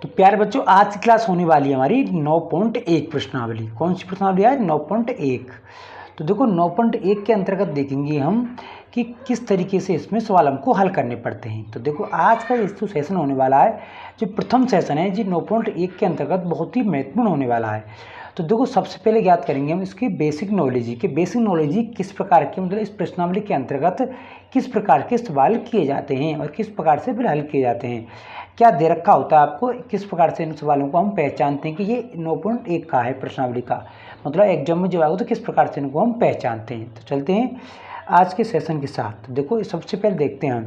तो प्यारे बच्चों, आज की क्लास होने वाली है हमारी 9.1 प्रश्नावली। कौन सी प्रश्नावली है? 9.1। तो देखो 9.1 के अंतर्गत देखेंगे हम कि किस तरीके से इसमें सवाल हमको हल करने पड़ते हैं। तो देखो आज का जो सेशन होने वाला है, जो प्रथम सेशन है जी 9.1 के अंतर्गत बहुत ही महत्वपूर्ण होने वाला है। तो देखो सबसे पहले ज्ञात करेंगे हम इसकी बेसिक नॉलेज कि बेसिक नॉलेज किस प्रकार के, मतलब इस प्रश्नावली के अंतर्गत किस प्रकार के सवाल किए जाते हैं और किस प्रकार से फिर हल किए जाते हैं, क्या दे रखा होता है आपको, किस प्रकार से इन सवालों को हम पहचानते हैं कि ये 9.1 का है प्रश्नावली का, मतलब एग्जाम में जब आएगा तो किस प्रकार से इनको हम पहचानते हैं। तो चलते हैं आज के सेशन के साथ। देखो सबसे पहले देखते हैं हम।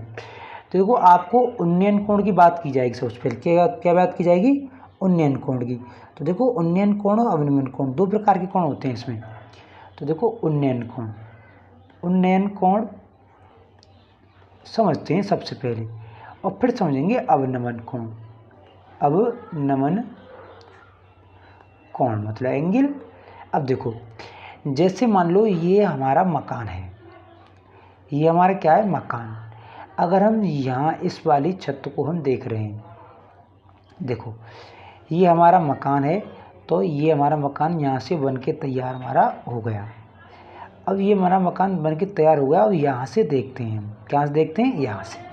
तो देखो आपको उन्नयन कोण की बात की जाएगी। सबसे पहले क्या बात की जाएगी? उन्नयन कोण की। तो देखो उन्नयन कोण और अवनमन कोण दो प्रकार के कोण होते हैं इसमें। तो देखो उन्नयन कोण समझते हैं सबसे पहले, और फिर समझेंगे अवनमन कोण मतलब एंगल। अब देखो जैसे मान लो ये हमारा मकान है, ये हमारा क्या है? मकान। अगर हम यहाँ इस वाली छत को हम देख रहे हैं, देखो ये हमारा मकान है, तो ये हमारा मकान यहाँ से बन के तैयार हमारा हो गया। अब ये हमारा मकान बन के तैयार हो गया और यहाँ से देखते हैं हम, कहाँ से देखते हैं? यहाँ से।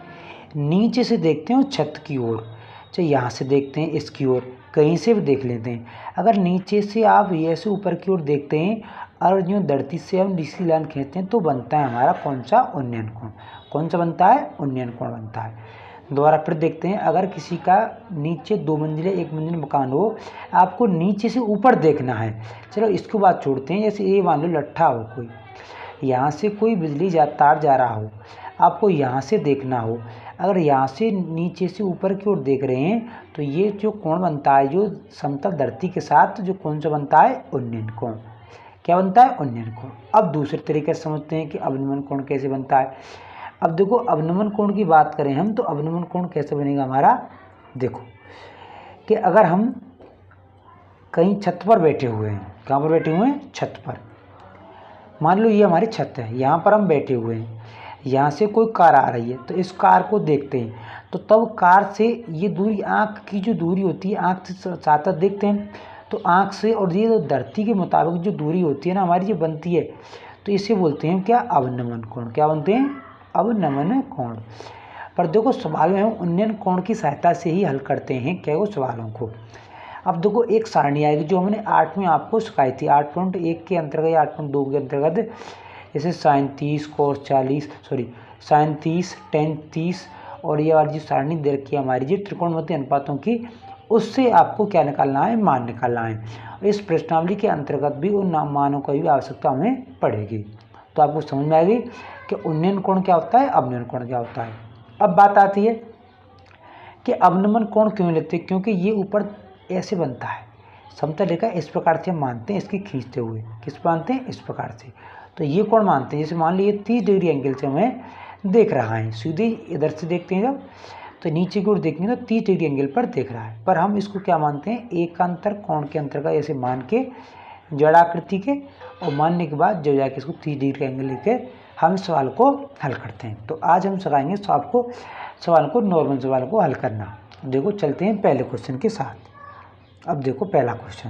नीचे से देखते हैं छत की ओर, चाहे यहाँ से देखते हैं इसकी ओर, कहीं से भी देख लेते हैं। अगर नीचे से आप ऐसे ऊपर की ओर देखते हैं और जो धरती से हम डीसी लाइन खींचते हैं तो बनता है हमारा कौन सा? उन्नयन कोण। कौन सा बनता है? उन्नयन कोण बनता है। दोबारा फिर देखते हैं, अगर किसी का नीचे 2 मंजिले 1 मंजिल मकान हो, आपको नीचे से ऊपर देखना है। चलो इसको बात छोड़ते हैं, जैसे ये मान लो लट्ठा हो कोई, यहाँ से कोई बिजली तार जा रहा हो, आपको यहाँ से देखना हो। अगर यहाँ से नीचे से ऊपर की ओर देख रहे हैं तो ये जो कोण बनता है, जो समतल धरती के साथ जो कौन सा बनता है? उन्नयन कोण। क्या बनता है? उन्नयन कोण। अब दूसरे तरीके से समझते हैं कि अवनमन कोण कैसे बनता है। अब देखो अवनमन कोण की बात करें हम, तो अवनमन कोण कैसे बनेगा हमारा? देखो कि अगर हम कहीं छत पर बैठे हुए हैं, कहाँ पर बैठे हुए हैं? छत पर। मान लो ये हमारी छत है, यहाँ पर हम बैठे हुए हैं, यहाँ से कोई कार आ रही है, तो इस कार को देखते हैं, तो तब कार से ये दूरी, आँख की जो दूरी होती है, आँख से साथ देखते हैं, तो आँख से और ये धरती के मुताबिक जो दूरी होती है ना हमारी, जो बनती है, तो इसे बोलते हैं क्या? अवनमन कोण। क्या बनते हैं? अवनमन कोण। पर देखो सवाल में हम उन्नयन कोण की सहायता से ही हल करते हैं क्या वो सवालों को। अब देखो एक सारणी आएगी जो हमने 8 में आपको सिखाई थी, 8.1 के अंतर्गत या 8.2 के अंतर्गत, जैसे sin 30 cos 40 sin 30 tan 30, और ये वाली जो सारणी दे रखी है हमारी जी त्रिकोणमितीय अनुपातों की, उससे आपको क्या निकालना है? मान निकालना है। इस प्रश्नावली के अंतर्गत भी उन मानों की भी आवश्यकता हमें पड़ेगी। तो आपको समझ में आएगी कि उन्नयन कोण क्या होता है, अवनमन कोण क्या होता है। अब बात आती है कि अवनमन कोण क्यों लेते हैं? क्योंकि ये ऊपर ऐसे बनता है, समतल रेखा इस प्रकार से हम मानते हैं, इसकी खींचते हुए किस मानते हैं? इस प्रकार से। तो ये कोण मानते हैं, जैसे मान लीजिए 30 डिग्री एंगल से हमें देख रहा है, सीधे इधर से देखते हैं जब, तो नीचे की ओर देखेंगे तो 30 डिग्री एंगल पर देख रहा है, पर हम इसको क्या मानते हैं? एकांतर कोण के अंतर्गत ऐसे मान के जड़ाकृति के, और मानने के बाद जो जाके इसको 30 डिग्री एंगल लेकर हम सवाल को हल करते हैं। तो आज हम सिखाएंगे आपको सवाल को, नॉर्मल सवाल को हल करना। देखो चलते हैं पहले क्वेश्चन के साथ। अब देखो पहला क्वेश्चन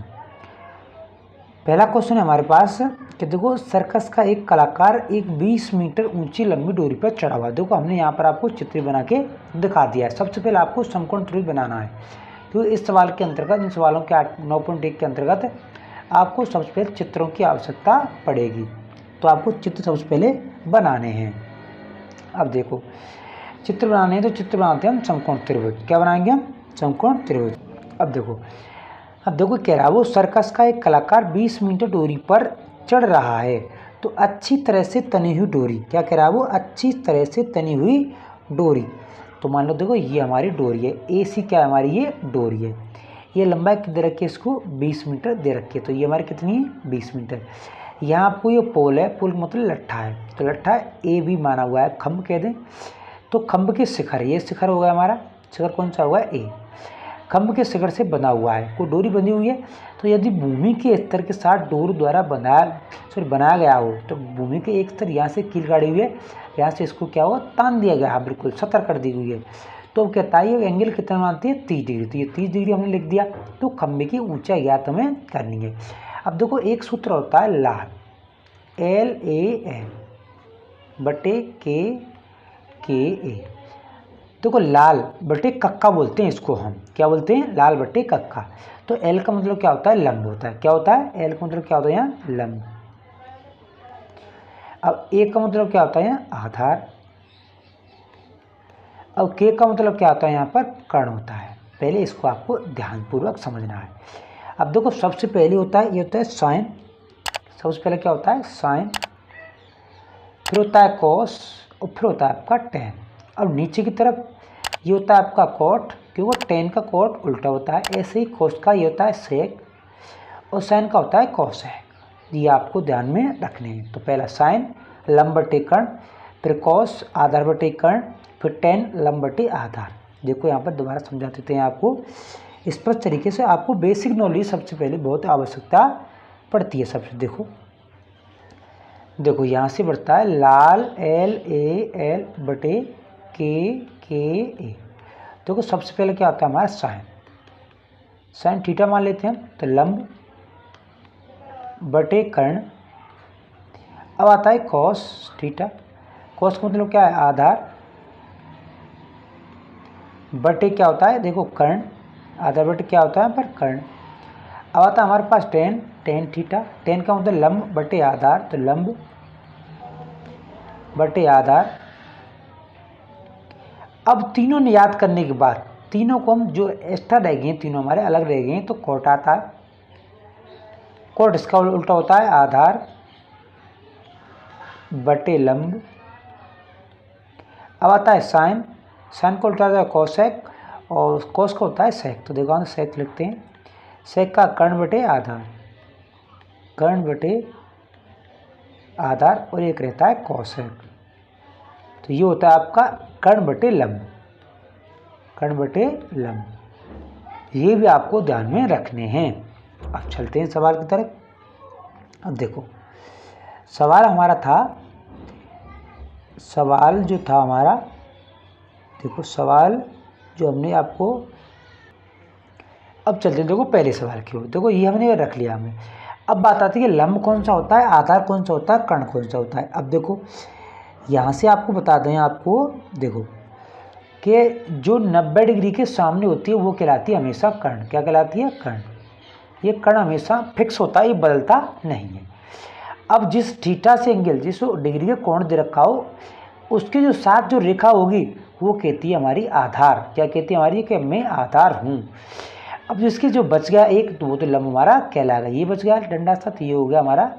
है हमारे पास कि देखो सर्कस का एक कलाकार एक 20 मीटर ऊंची लंबी डोरी पर चढ़ा हुआ। देखो हमने यहाँ पर आपको चित्र बना के दिखा दिया है। सबसे पहले आपको समकोण त्रिभुज बनाना है, क्योंकि इस सवाल के अंतर्गत, इन सवालों के 9.1 के अंतर्गत आपको सबसे पहले चित्रों की आवश्यकता पड़ेगी। तो आपको चित्र सबसे पहले बनाने हैं। अब देखो चित्र बनाने हैं, तो चित्र बनाते हैं हम समकोण त्रिभुज। क्या बनाएंगे हम? समकोण त्रिभुज। अब देखो कह रहा है वो सर्कस का एक कलाकार 20 मीटर डोरी पर चढ़ रहा है, तो अच्छी तरह से तनी हुई डोरी। क्या कह रहा है वो? अच्छी तरह से तनी हुई डोरी। तो मान लो देखो ये हमारी डोरी है, AC क्या है हमारी? ये डोरी है। ये लंबाई कितनी दे रखी है? इसको 20 मीटर दे रखी है, तो ये हमारी कितनी है? 20 मीटर। यहाँ आपको ये पोल है, पोल मतलब लट्ठा है, तो लट्ठा AB माना हुआ है, खम्भ कह दें। तो खम्भ के शिखर, ये शिखर होगा हमारा, शिखर कौन सा होगा? A। खम्भ के शिखर से बंधा हुआ है, कोई डोरी बंधी हुई है, तो यदि भूमि के स्तर के साथ डोर द्वारा बनाया गया हो, तो भूमि के एक स्तर यहाँ से कील गाड़ी हुई है, यहाँ से इसको क्या हुआ? तान दिया गया है, बिल्कुल सतर कर दी हुई है। तो कहता है ये एंगल कितना मानती है 30 डिग्री, तो ये 30 डिग्री हमने लिख दिया। तो खंबे की ऊंचाई ज्ञात हमें करनी है। अब देखो एक सूत्र होता है लाल, LAN बटे KA। देखो लाल बटे कक्का बोलते हैं इसको, हम क्या बोलते हैं, लाल बटे कक्का। तो L का मतलब क्या होता है, लंब होता है। क्या होता है, L का मतलब क्या होता है यहाँ, लंब। अब A का मतलब क्या होता है यहाँ, आधार। अब K का मतलब क्या होता है, यहाँ पर कर्ण होता है। पहले इसको आपको ध्यानपूर्वक समझना है। अब देखो सबसे पहले होता है, ये होता है साइन। सबसे पहले क्या होता है, साइन, फिर होता है कॉस, और फिर होता है आपका टेन। अब नीचे की तरफ ये होता है आपका कॉट, क्योंकि टेन का कॉट उल्टा होता है। ऐसे ही कॉस का ये होता है सेक, और साइन का होता है कॉसेक। ये आपको ध्यान में रखने हैं। तो पहला साइन लंब बटे कर्ण, फिर कॉस आधार बटे कर्ण, फिर टेन लंब बटे आधार। देखो यहाँ पर दोबारा समझा देते हैं आपको। इस पर तरीके से आपको बेसिक नॉलेज सबसे पहले बहुत आवश्यकता पड़ती है। सबसे देखो यहाँ से बढ़ता है लाल LAL बटे KA। देखो सबसे पहले क्या होता है हमारा साइन, साइन थीटा मान लेते हैं, तो लंब बटे कर्ण। अब आता है कॉस थीटा, कॉस का मतलब क्या है, आधार बटे क्या होता है, देखो कर्ण, आधार बटे क्या होता है पर कर्ण। अब आता है हमारे पास टेन, टेन थीटा, टेन का मतलब लंब बटे आधार, तो लंब बटे आधार। अब तीनों ने याद करने के बाद, तीनों को हम जो एक्स्ट्रा रह गए, तीनों हमारे अलग रह गए, तो कोट आता है। कोट इसका उल्टा होता है आधार बटे लंब। अब आता है साइन, साइन को उल्टा होता है कोसेक, और कोस का होता है सेक। तो देखो हम सेक लिखते हैं, सेक का कर्ण बटे आधार, कर्ण बटे आधार, और एक रहता है कोसेक। तो ये होता है आपका कर्ण बटे लंब, कर्ण बटे लंब। ये भी आपको ध्यान में रखने हैं। अब चलते हैं सवाल की तरफ। अब देखो सवाल हमारा था, सवाल जो था हमारा, देखो सवाल जो हमने आपको, अब चलते हैं देखो पहले सवाल की ओर। देखो ये हमने रख लिया हमें। अब बात आती है कि लंब कौन सा होता है, आधार कौन सा होता है, कर्ण कौन सा होता है। अब देखो यहाँ से आपको बता दें, आपको देखो कि जो 90 डिग्री के सामने होती है वो कहलाती है हमेशा कर्ण। क्या कहलाती है, कर्ण। ये कर्ण हमेशा फिक्स होता है, ये बदलता नहीं है। अब जिस थीटा से एंगल, जिस डिग्री का कोण दे रखा हो, उसके जो साथ जो रेखा होगी वो कहती है हमारी आधार। क्या कहती है हमारी, कि मैं आधार हूँ। अब जिसके जो बच गया एक, तो वो तो लंब हमारा कहलाएगा। ये बच गया डंडा सा, तो ये हो गया हमारा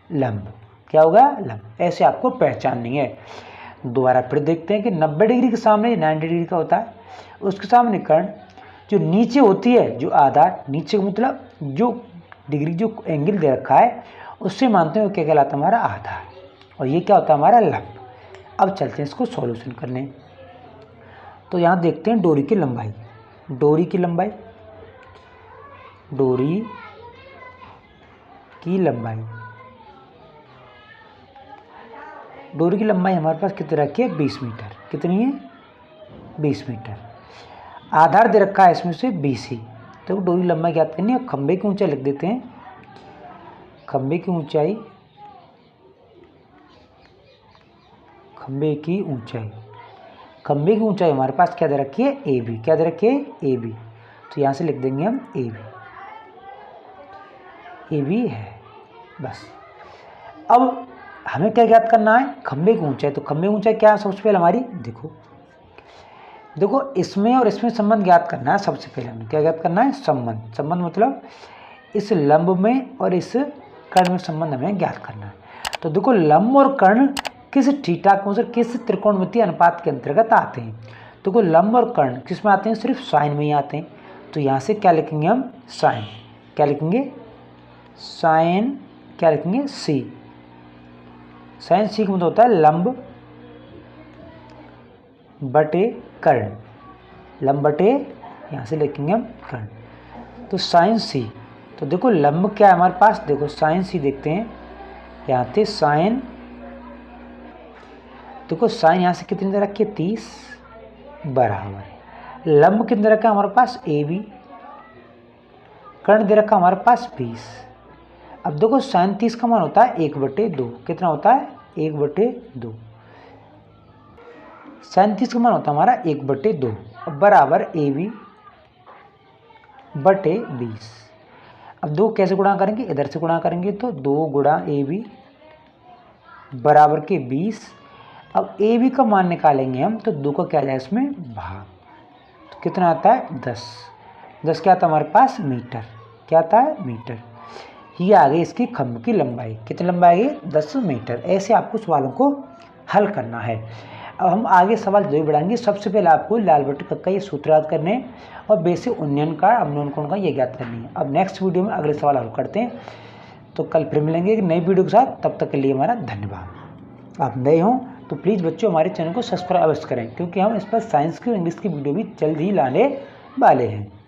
लंब। क्या होगा, लंब। ऐसे आपको पहचाननी है। दोबारा फिर देखते हैं कि 90 डिग्री के सामने 90 डिग्री का होता है, उसके सामने कर्ण। जो नीचे होती है जो आधार, नीचे का मतलब जो डिग्री जो एंगल दे रखा है उससे मानते हैं क्या कहलाता है हमारा आधार, और ये क्या होता है हमारा लंब। अब चलते हैं इसको सॉल्यूशन करने। तो यहाँ देखते हैं डोरी की लंबाई, डोरी की लंबाई, डोरी की लंबाई, डोरी की लंबाई हमारे पास कितनी रखी है, 20 मीटर। कितनी है, 20 मीटर। आधार दे रखा है इसमें से BC। तो डोरी लंबाई ज्ञात करनी है। खंबे की ऊंचाई लिख देते हैं, खंबे की ऊंचाई, खंबे की ऊंचाई, खंबे की ऊंचाई हमारे पास क्या दे रखी है, AB। क्या दे रखी है, AB। तो यहाँ से लिख देंगे हम AB, AB है बस। अब हमें क्या ज्ञात करना है, खंबे की ऊंचाई। तो खंबे की ऊंचाई क्या है सबसे पहले हमारी, देखो देखो इसमें और इसमें संबंध ज्ञात करना है। सबसे पहले हमें क्या ज्ञात करना है, संबंध। संबंध मतलब इस लंब में और इस कर्ण में संबंध हमें ज्ञात करना है। तो देखो लंब और कर्ण किस थीटा को, मतलब किस त्रिकोणमितीय अनुपात के अंतर्गत आते हैं। देखो लंब और कर्ण किस में आते हैं, सिर्फ साइन में ही आते हैं। तो यहाँ से क्या लिखेंगे हम, साइन। क्या लिखेंगे, साइन। क्या लिखेंगे, C। साइन C का मतलब होता है लंब बटे कर्ण, लंब बटे, यहाँ से लिखेंगे हम कर्ण। तो साइन C। तो देखो लंब क्या है हमारे पास, देखो साइन C देखते हैं यहाँ से साइन, देखो साइन यहाँ से कितनी दे रखी है, 30, बराबर लंब कितना दे रखा है हमारे पास AB, कर्ण दे रखा हमारे पास 20। अब देखो साइन 30 का मान होता है 1/2। कितना होता है 1/2। साइन 30 का मान होता है हमारा 1/2। अब बराबर AB/20। अब 2 कैसे गुणा करेंगे, इधर से गुणा करेंगे तो 2 गुणा AB बराबर के 20। अब AB का मान निकालेंगे हम तो 2 का क्या जाए इसमें भाग, तो कितना आता है 10। 10 क्या आता है हमारे पास मीटर, क्या आता है मीटर। ये आ गई इसकी खंभ की लंबाई, कितनी लंबाई है 10 मीटर। ऐसे आपको सवालों को हल करना है। अब हम आगे सवाल जो बढ़ाएंगे, सबसे पहले आपको लाल बट्टी का ये सूत्र याद करने हैं और बेसिक उन्नयन का अवनयन कोण का ये ज्ञात करनी है। अब नेक्स्ट वीडियो में अगले सवाल हल करते हैं, तो कल फिर मिलेंगे एक नई वीडियो के साथ। तब तक के लिए हमारा धन्यवाद। आप नए हों तो प्लीज़ बच्चों हमारे चैनल को सब्सक्राइब अवश्य करें, क्योंकि हम इस पर साइंस की और इंग्लिश की वीडियो भी जल्द ही लाने वाले हैं।